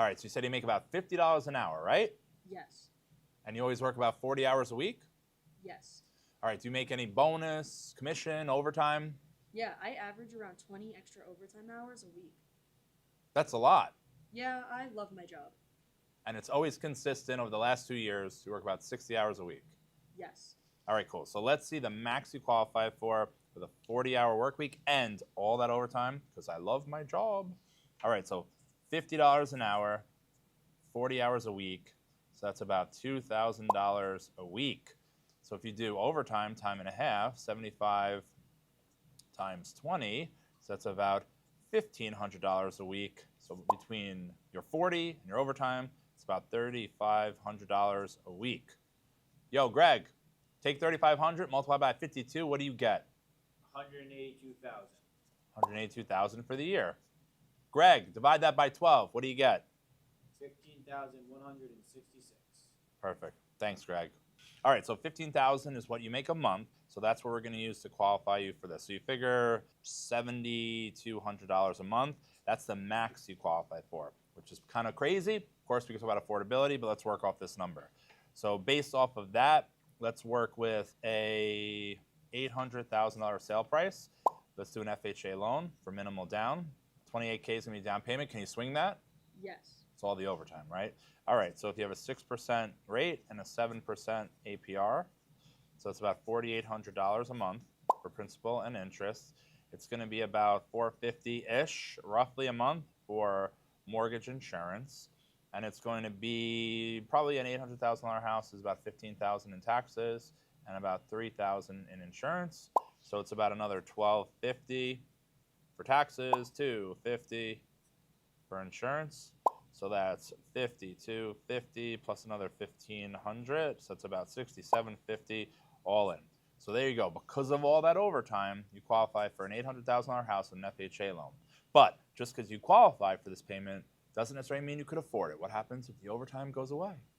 All right, so you said you make about $50 an hour, right? Yes. And you always work about 40 hours a week? Yes. All right, do you make any bonus, commission, overtime? Yeah, I average around 20 extra overtime hours a week. That's a lot. Yeah, I love my job. And it's always consistent over the last 2 years. You work about 60 hours a week. Yes. All right, cool. So let's see the max you qualify for with a 40-hour work week and all that overtime, because I love my job. All right, so $50 an hour, 40 hours a week. So that's about $2,000 a week. So if you do overtime, time and a half, 75 times 20, so that's about $1,500 a week. So between your 40 and your overtime, it's about $3,500 a week. Yo, Greg, take 3,500, multiply by 52, what do you get? 182,000. 182,000 for the year. Greg, divide that by 12, what do you get? 15,166. Perfect. Thanks, Greg. All right, so 15,000 is what you make a month, so that's what we're going to use to qualify you for this. So you figure $7,200 a month. That's the max you qualify for, which is kind of crazy. Of course, we can talk about affordability, but let's work off this number. So based off of that, let's work with a $800,000 sale price. Let's do an FHA loan for minimal down. 28K is going to be down payment. Can you swing that? Yes. It's all the overtime, right? All right, so if you have a 6% rate and a 7% APR, so it's about $4,800 a month for principal and interest. It's going to be about $450-ish, roughly a month for mortgage insurance. And it's going to be probably an $800,000 house is about $15,000 in taxes and about $3,000 in insurance. So it's about another $1,250 for taxes, $250 for insurance. So that's $5,250 plus another $1,500. So it's about $6,750 all in. So there you go. Because of all that overtime, you qualify for an $800,000 house with an FHA loan. But just because you qualify for this payment doesn't necessarily mean you could afford it. What happens if the overtime goes away?